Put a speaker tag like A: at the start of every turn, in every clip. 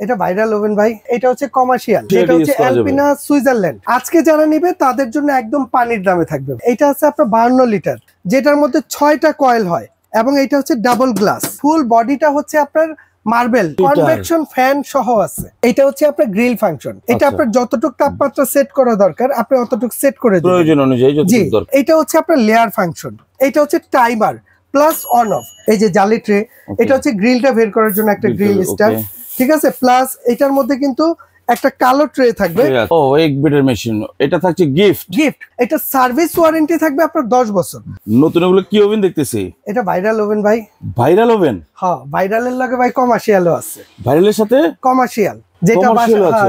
A: এটা viral oven ভাই, এটা হচ্ছে কমার্শিয়াল, এটা হচ্ছে অ্যালপিনা সুইজারল্যান্ড। আজকে যারা নিবে তাদের জন্য একদম পানির দামে থাকবে। এটা আছে আপনার 52 লিটার, যেটার মধ্যে 6টা কয়েল হয় এবং এটা হচ্ছে ডাবল গ্লাস। ফুল বডিটা হচ্ছে আপনার মার্বেল, কনভেকশন ফ্যান সহ আছে। এটা হচ্ছে আপনার গ্রিল ফাংশন। এটা আপনার যতটুকু তাপমাত্রা সেট করা দরকার আপনি অতটুকু সেট করে দিবেন
B: প্রয়োজন অনুযায়ী যতটুকু দরকার।
A: এটা হচ্ছে আপনার লেয়ার ফাংশন। এটা হচ্ছে টাইমার প্লাস অন অফ। এই যে জালি ট্রে, এটা হচ্ছে গ্রিলটা বের করার জন্য একটা গ্রিল স্টার, ঠিক আছে। প্লাস এটার মধ্যে কিন্তু একটা কালো ট্রে থাকবে।
B: ও এক বিটার মেশিন, এটা থাকছে গিফট।
A: এটা সার্ভিস ওয়ারেন্টি থাকবে আপনার 10 বছর।
B: নতুন এগুলো কি ওভেন দেখতেছি?
A: এটা ভাইরাল ওভেন ভাই।
B: Viral oven?
A: হ্যাঁ, ভাইরালের লগে ভাই কমার্শিয়ালও আছে।
B: ভাইরালের সাথে কমার্শিয়াল,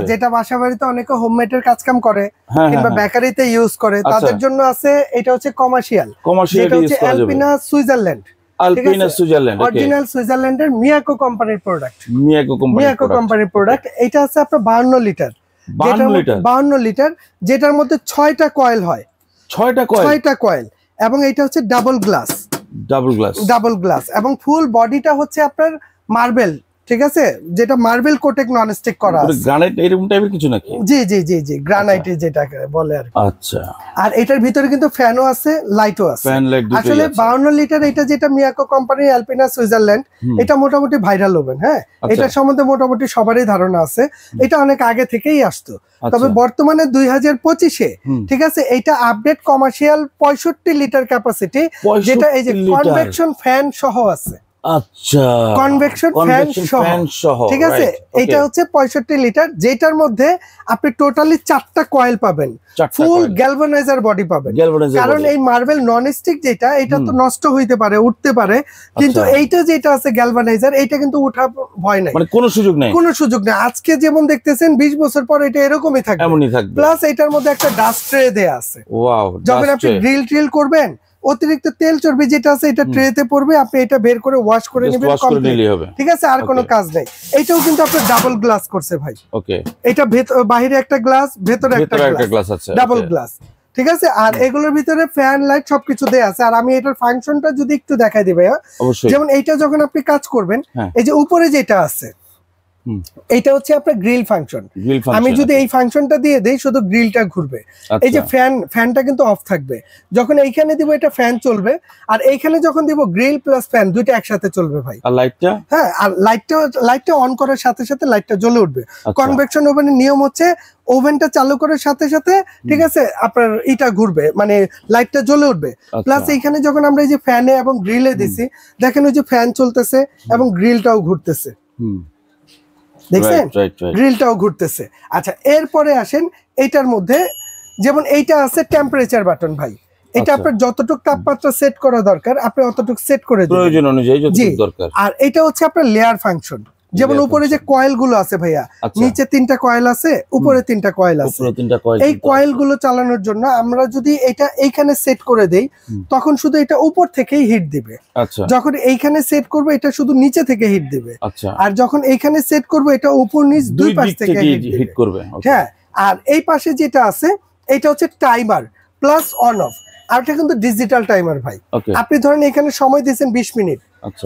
A: যেটা বাসা বাড়িতে অনেকে হোমমেডের কাজ কাম করে কিংবা বেকারিতে ইউজ করে তাদের জন্য আছে। এটা হচ্ছে কমার্শিয়াল, যেটা হচ্ছে অ্যালপিনা সুইজারল্যান্ড।
B: আলপিনা সুইজারল্যান্ড,
A: অরিজিনাল সুইজারল্যান্ডের মিয়াকো কোম্পানির প্রোডাক্ট।
B: মিয়াকো
A: কোম্পানির প্রোডাক্ট। এটা আছে আপনার 52 লিটার, 52 লিটার, যেটার মধ্যে 6টা কয়েল হয়। 6টা কয়েল এবং এটা হচ্ছে ডাবল গ্লাস এবং ফুল বডিটা হচ্ছে আপনার মার্বেল, ঠিক আছে, যেটা মার্বেল কোটেক নন স্টিক করা আছে।
B: গ্রানাইট এরকম টাইপের কিছু নাকি? জি
A: গ্রানাইট যেটাকে বলে আর কি।
B: আচ্ছা।
A: আর এটার ভিতরে কিন্তু ফ্যানও আছে, লাইটও আছে। আসলে 52 লিটার এটা যেটা মিয়াকো কোম্পানির অ্যালপিনা সুইজারল্যান্ড, এটা মোটামুটি ভাইরাল ওভেন। হ্যাঁ, এটা সম্বন্ধে মোটামুটি সবারই ধারণা আছে। এটা অনেক আগে থেকেই আসতো, তবে বর্তমানে 2025-এ, ঠিক আছে, এটা আপডেট কমার্শিয়াল 65 লিটার ক্যাপাসিটি, যেটা এই যে কনভেকশন ফ্যান সহ আছে।
B: আচ্ছা,
A: কনভেকশন ফ্যান সহ, ঠিক আছে। এটা হচ্ছে 65 লিটার, যেটার মধ্যে আপনি টোটালি 4টা কয়েল পাবেন, ফুল গ্যালভানাইজার বডি পাবেন। কারণ এই মার্বেল নন স্টিক যেটা, এটা তো নষ্ট হইতে পারে, উঠতে পারে, কিন্তু এইটা যেটা আছে গ্যালভানাইজার, এইটা কিন্তু উঠা ভয় নাই,
B: মানে কোনো সুযোগ নাই।
A: আজকে যেমন দেখতেছেন 20 বছর পর এটা এরকমই থাকবে। প্লাস এটার মধ্যে একটা ডাস্ট ট্রে দেয়া আছে।
B: ওয়াও,
A: যখন আপনি গ্রিল করবেন অতিরিক্ত তেল চর্বি যেটা আছে এটা ট্রেতে পড়বে, আপনি এটা বের করে ওয়াশ করে নেবেন, ঠিক আছে, আর কোনো কাজ নেই। এটাও কিন্তু আপনার ডাবল গ্লাস করছে ভাই। ওকে, এটা বাইরে একটা গ্লাস, ভেতরে একটা গ্লাস আছে, ডাবল গ্লাস, ঠিক আছে। আর এগুলোর ভিতরে ফ্যান লাইট সবকিছু দেয়া আছে। আর আমি এটার ফাংশনটা যদি একটু দেখাই দিই ভাইয়া, যেমন এইটা যখন আপনি কাজ করবেন, এই যে উপরে যেটা আছে এটা হচ্ছে আপনার গ্রিল ফাংশন। আমি যদি এই ফাংশনটা দিয়ে দেই, শুধু গ্রিলটা ঘুরবে। এই যে ফ্যানটা কিন্তু অফ থাকবে। যখন এইখানে দিব এটা ফ্যান চলবে, আর এইখানে যখন দিব গ্রিল প্লাস ফ্যান দুইটা একসাথে চলবে ভাই। আর লাইটটা? হ্যাঁ, আর লাইটটা অন করার সাথে সাথে লাইটটা জ্বলে উঠবে। কনভেকশন ওভেনের নিয়ম হচ্ছে ওভেনটা চালু করার সাথে সাথে, ঠিক আছে, আপনার এটা ঘুরবে, মানে লাইটটা জ্বলে উঠবে। প্লাস এইখানে যখন আমরা এই যে ফ্যানে এবং গ্রিলে দিছি, দেখেন ওই যে ফ্যান চলতেছে এবং গ্রিলটাও ঘুরতেছে, দেখছেন, গ্রিলটাও ঘুরতেছে। আচ্ছা, এরপরে আসেন এইটার মধ্যে, যেমন এইটা আছে টেম্পারেচার বাটন ভাই। এটা আপনার যতটুকু তাপমাত্রা সেট করা দরকার আপনি অতটুকু সেট করে দিবেন,
B: প্রয়োজন অনুযায়ী যতটুকু দরকার।
A: আর এটা হচ্ছে আপনার লেয়ার ফাংশন। যেমন উপরে যে কয়েল গুলো আছে ভাইয়া, নিচে 3টা কয়েল আছে, উপরে 3টা কয়েল আছে। এই কয়েল গুলো চালানোর জন্য আমরা যদি এটা এইখানে সেট করে দেই, তখন শুধু এটা উপর থেকেই হিট দিবে। যখন এইখানে সেট করবে এটা শুধু নিচে থেকে হিট দিবে। আর যখন এইখানে সেট করবে এটা উপর নিচ দুই পাশ থেকে হিট করবে। হ্যাঁ, আর এই পাশে যেটা আছে এটা হচ্ছে টাইমার প্লাস অন অফ। আর এটা কিন্তু ডিজিটাল টাইমার ভাই। আপনি ধরেন এখানে সময় দিয়েছেন 20 মিনিট,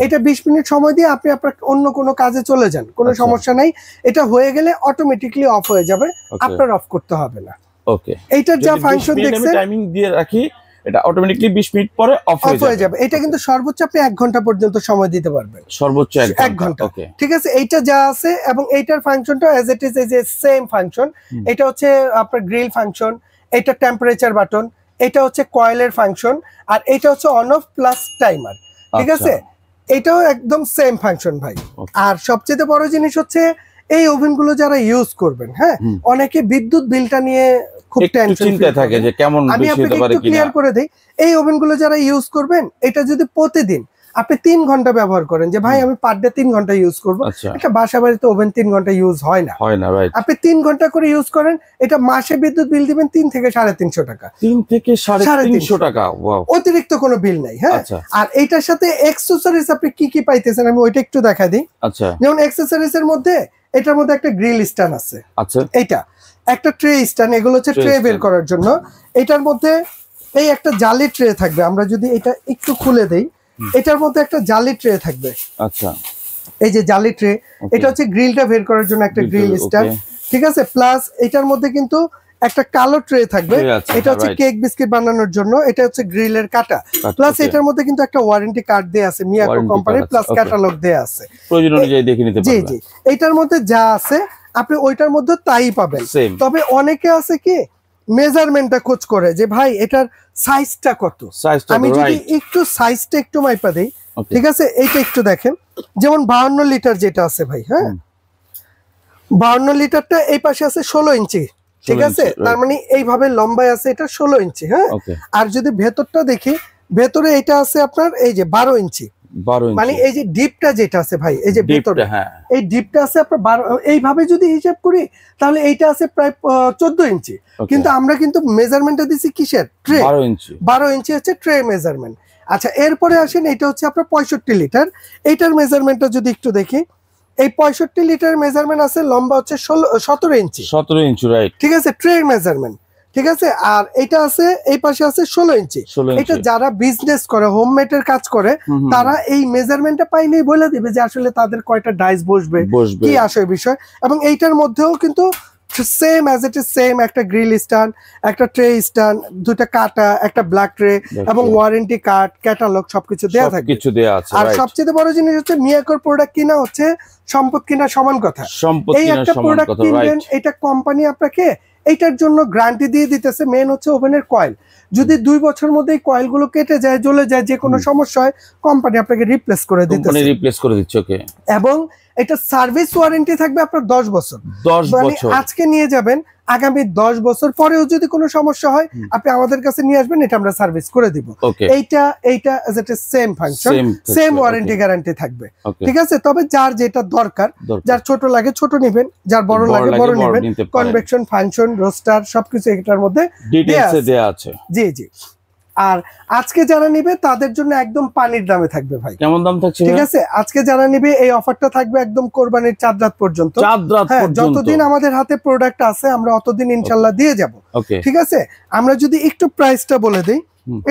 A: এটা 20 মিনিট সময় দিয়ে আপনি আপনার অন্য কোনো কাজে চলে যান, কোনো সমস্যা নাই। এটা হয়ে গেলে অটোমেটিকলি অফ হয়ে যাবে, আপনার অফ করতে হবে না। ওকে, এইটার যা ফাংশন দেখছেন,
B: টাইমিং দিয়ে রাখি, এটা অটোমেটিক্যালি 20 মিনিট পরে অফ হয়ে যাবে।
A: এটা কিন্তু সর্বোচ্চ আপনি 1 ঘন্টা পর্যন্ত সময় দিতে পারবেন,
B: সর্বোচ্চ 1 ঘন্টা।
A: ঠিক আছে, এইটা যা আছে এবং এইটার ফাংশনটা অ্যাজ ইট ইজ এই যে সেম ফাংশন। এটা হচ্ছে আপনার গ্রিল ফাংশন, এটা টেম্পারেচার বাটন, এটা হচ্ছে কয়েলের ফাংশন, আর এটা হচ্ছে অন অফ প্লাস টাইমার, ঠিক আছে। এটাও একদম সেম ফাংশন ভাই। আর সবচেয়ে বড় জিনিস হচ্ছে এই ওভেনগুলো যারা ইউজ করবেন, হ্যাঁ, অনেকে বিদ্যুৎ বিলটা নিয়ে খুব টেনশন
B: থাকে যে কেমন বেশি হতে পারে কিনা।
A: ক্লিয়ার করে দেই, এই ওভেনগুলো যারা ইউজ করবেন, এটা যদি প্রতিদিন আপনি 3 ঘন্টা ব্যবহার করেন, যে ভাই আমি পার ডে 3 ঘন্টা ইউজ করবো, এটা বাসা বাড়িতে ওভেন 3 ঘন্টা ইউজ হয় না, আপনি 3 ঘন্টা করে ইউজ করেন, এটা মাসে বিদ্যুৎ বিল দিবেন 3 থেকে 350 টাকা।
B: 3 থেকে 350 টাকা,
A: অতিরিক্ত কোনো বিল নাই। হ্যাঁ, আর এইটার সাথে অ্যাকসেসরিজ আপনি কি কি পাইতেছেন আমি ওইটা একটু দেখা দিই। যেমন অ্যাকসেসরিজ এর মধ্যে এটার মধ্যে একটা গ্রিল স্ট্যান্ড আছে, এইটা একটা ট্রে স্ট্যান্ড, এগুলো হচ্ছে ট্রে বের করার জন্য। এটার মধ্যে এই একটা জালি ট্রে থাকবে, আমরা যদি এটা একটু খুলে দেই, এটার মধ্যে একটা জালি ট্রে থাকবে। এই যে জালি ট্রে, এটা হচ্ছে গ্রিলটা বের করার জন্য একটা গ্রিল স্ট্যান্ড, ঠিক আছে। প্লাস এটার মধ্যে কিন্তু একটা কালো ট্রে থাকবে, এটা হচ্ছে কেক বিস্কিট বানানোর জন্য, এটা হচ্ছে গ্রিলের কাটা। প্লাস এটার মধ্যে কিন্তু একটা ওয়ারেন্টি কার্ড দেয়া আছে মিয়াকো কোম্পানির, প্লাস ক্যাটালগ দেয়া আছে,
B: প্রয়োজন অনুযায়ী দেখে নিতে পারবেন।
A: জি জি, এটার মধ্যে যা আছে আপনি ওইটার মধ্যে তাই পাবেন। তবে অনেকে আছে কি মেজারমেন্টটা খোঁজ করে যে ভাই এটার সাইজটা কত, আমি যদি একটু সাইজটা একটু মাইপা দেই, ঠিক আছে। এইটা একটু দেখেন, যেমন 52 লিটার যেটা আছে ভাই, হ্যাঁ 52 লিটারটা এই পাশে আছে 16 ইঞ্চি, ঠিক আছে। তার মানে এইভাবে লম্বায় আছে এটা 16 ইঞ্চি, হ্যাঁ। আর যদি ভেতরটা দেখি, ভেতরে এটা আছে আপনার এই যে 12 ইঞ্চি, মানে এই যে ডিপটা যেটা আছে ভাই, এই যে ভেতরে এই ডিপটা আছে আপনার 12, এইভাবে যদি হিসাব করি তাহলে এইটা আছে প্রায় 14 ইঞ্চি। কিন্তু আমরা কিন্তু মেজারমেন্টটা দিছি কিসের, ট্রে, 12 ইঞ্চি হচ্ছে ট্রে মেজারমেন্ট। আচ্ছা, এরপরে আসেন এটা হচ্ছে আপনার 65 লিটার, এইটার মেজারমেন্টটা যদি একটু দেখি, এই 65 লিটার মেজারমেন্ট আছে, লম্বা হচ্ছে 17 ইঞ্চি, 17 ইঞ্চি, রাইট, ঠিক আছে, ট্রে মেজারমেন্ট, ঠিক আছে। আর এটা আছে এই পাশে আছে 16 ইঞ্চি। এটা যারা বিজনেস করে, হোমমেড এর কাজ করে, তারা এই মেজারমেন্টটা পাইলেই বলে দিবে যে আসলে তাদের কয়টা ডাইস বসবে, কি আসে বিষয়। এবং এইটার মধ্যেও কিন্তু same as it is same, একটা গ্রিল স্ট্যান্ড, একটা ট্রে স্ট্যান্ড, দুটো কাটা, একটা ব্ল্যাক ট্রে এবং ওয়ারেন্টি কার্ড, ক্যাটালগ সবকিছু দেয়া থাকে, কিছু দেয়া আছে। আর সবচেয়ে বড় জিনিস হচ্ছে মিয়াকোর প্রোডাক্ট কিনা হচ্ছে সম্পদ কিনা সমান কথা। এই একটা প্রোডাক্ট কিনবেন, এটা কোম্পানি আপনাকে এইটার জন্য গ্যারান্টি দিয়ে দিতেছে। মেন হচ্ছে ওভেনের কয়েল, যদি 2 বছর মধ্যে এই কয়েল গুলো কেটে যায়, জ্বলে যায়, যে কোনো সমস্যা হয়, কোম্পানি আপনাকে রিপ্লেস করে দিচ্ছে, ওকে। এবং এটা সার্ভিস ওয়ারেন্টি থাকবে আপনার 10 বছর, 10 বছর আজকে নিয়ে যাবেন, আগামী 10 বছর পরেও যদি কোনো সমস্যা হয় আপনি আমাদের কাছে নিয়ে আসবেন, এটা আমরা সার্ভিস করে দিব। এইটা as it is same function, same warranty guarantee থাকবে, ঠিক আছে। তবে যার যেটা দরকার, যার ছোট লাগে ছোট নেবেন, যার বড় লাগে বড় নেবেন। কনভেকশন, ফাংশন, রোস্টার সবকিছু এটার মধ্যে ডিটেইলসে দেয়া আছে, জি জি। আর আজকে যারা নিবে তাদের জন্য একদম পানির দামে থাকবে ভাই। কেমন দাম থাকছে? ঠিক আছে, আজকে যারা নিবে এই অফারটা থাকবে একদম কোরবানির 4 রাত পর্যন্ত। যতদিন আমাদের হাতে প্রোডাক্ট আছে আমরা অতদিন ইনশাআল্লাহ দিয়ে যাব, ঠিক আছে। আমরা যদি একটু প্রাইসটা বলে দেই,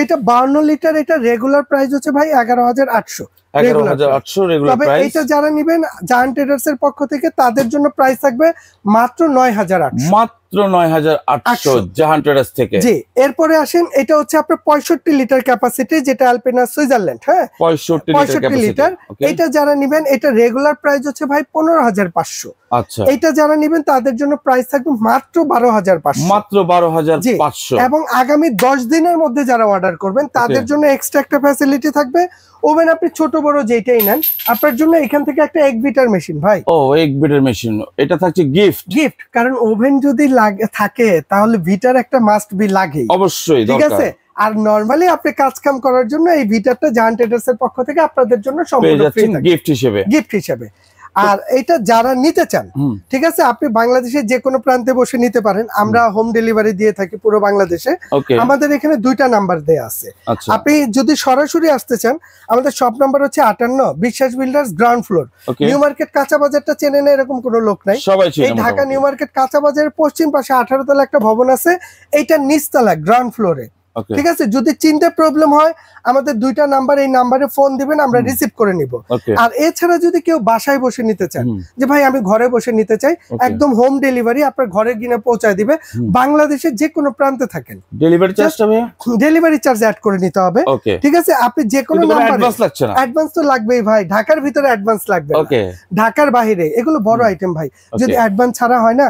A: এটা 52 লিটার, এটা রেগুলার প্রাইস হচ্ছে ভাই 11,800, 11,800 রেগুলার প্রাইস। এটা যারা নেবেন জায়ান্ট ট্রেডার্স এর পক্ষ থেকে, তাদের জন্য প্রাইস থাকবে মাত্র 9,800, মাত্র 9,800 জায়ান্ট ট্রেডার্স থেকে। জি, এরপরে আসেন এটা হচ্ছে আপনার 65 লিটার ক্যাপাসিটি, যেটা আলপিনা সুইজারল্যান্ড, হ্যাঁ 65 লিটার। এটা যারা নেবেন, এটা রেগুলার প্রাইস হচ্ছে ভাই 15,500। আচ্ছা, এটা যারা নেবেন তাদের জন্য প্রাইস থাকবে মাত্র 12,500, মাত্র 12,500। এবং আগামী 10 দিনের মধ্যে যারা অর্ডার করবেন তাদের জন্য এক্সট্রা একটা ফ্যাসিলিটি থাকবে। ওভেন আপনি ছোট বড় যেটাই নেন, আপনার জন্য এখান থেকে একটা 1 বিটার মেশিন ভাই। ও, 1 বিটার মেশিন, এটা থাকছে গিফট, কারণ ওভেন যদি থাকে তাহলে বিটার একটা মাস্ট বি লাগেই, অবশ্যই, ঠিক আছে। আর নরমালি আপনি কাজ কাম করার জন্য এই বিটারটা জায়ান্ট ট্রেডার্স এর পক্ষ থেকে আপনাদের জন্য সম্পূর্ণ ফ্রি থাকবে, গিফট হিসেবে। আর এটা যারা নিতে চান, ঠিক আছে, আপনি বাংলাদেশের যে কোনো প্রান্তে বসে নিতে পারেন, আমরা হোম ডেলিভারি দিয়ে থাকি পুরো বাংলাদেশে। আমাদের এখানে 2টা নাম্বার দেয়া আছে। আপনি যদি সরাসরি আসতে চান, আমাদের শপ নাম্বার হচ্ছে 58 বিশ্বাস builders, ground floor. New market কাঁচা বাজারটা চেনে না এরকম কোনো লোক নাই, এই ঢাকা নিউ মার্কেট কাঁচা বাজারের পশ্চিম পাশে 18 তলা একটা ভবন আছে, এইটা নিচতলা গ্রাউন্ড ফ্লোরে, ঠিক আছে। যদি চিনতে প্রবলেম হয় আমাদের 2টা নাম্বার, এই নাম্বারে ফোন দিবেন, আমরা রিসিভ করে নিব। আর এছাড়া যদি কেউ বাসায় বসে নিতে চান, যে ভাই আমি ঘরে বসে নিতে চাই, একদম হোম ডেলিভারি আপনার ঘরে গিয়ে পৌঁছায় দিবে, বাংলাদেশের যে কোনো প্রান্তে থাকেন। ডেলিভারি চার্জ অ্যাড করে নিতে হবে, ঠিক আছে। আপনি যে কোনো নাম্বারে, অ্যাডভান্স তো লাগবেই ভাই, ঢাকার ভিতরে অ্যাডভান্স লাগবে, ঢাকার বাইরে এগুলো বড় আইটেম ভাই, যদি অ্যাডভান্স ছাড়া হয় না।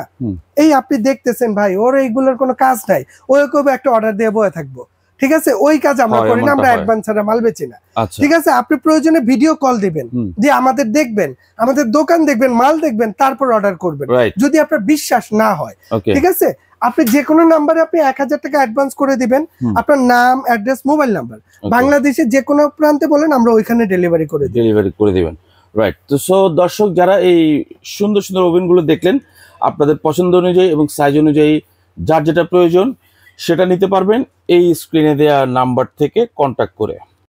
A: এই আপনি দেখতেছেন ভাই, ওর এইগুলোর কোনো কাজ নাই, ওই কবে একটা অর্ডার দিয়ে বয়ে থাকবো, ঠিক আছে, ওই কাজ আমরা করি না, আমরা অ্যাডভান্স ছাড়া মাল বেচি না, ঠিক আছে। আপনি প্রয়োজনে ভিডিও কল দিবেন, দিয়ে আমাদের দেখবেন, আমাদের দোকান দেখবেন, মাল দেখবেন, তারপর অর্ডার করবেন, যদি আপনার বিশ্বাস না হয়, ঠিক আছে। আপনি যে কোনো নাম্বারে আপনি 1000 টাকা অ্যাডভান্স করে দিবেন, আপনার নাম, অ্যাড্রেস, মোবাইল নাম্বার, বাংলাদেশের যে কোনো প্রান্তে বলেন, আমরা ওইখানে ডেলিভারি করে দিবেন, রাইট। তো সো দর্শক, যারা এই সুন্দর সুন্দর ওভেনগুলো দেখলেন, আপনাদের পছন্দ অনুযায়ী এবং সাইজ অনুযায়ী যার যেটা প্রয়োজন সেটা নিতে পারবেন এই স্ক্রিনে দেওয়া নাম্বার থেকে কন্ট্যাক্ট করে।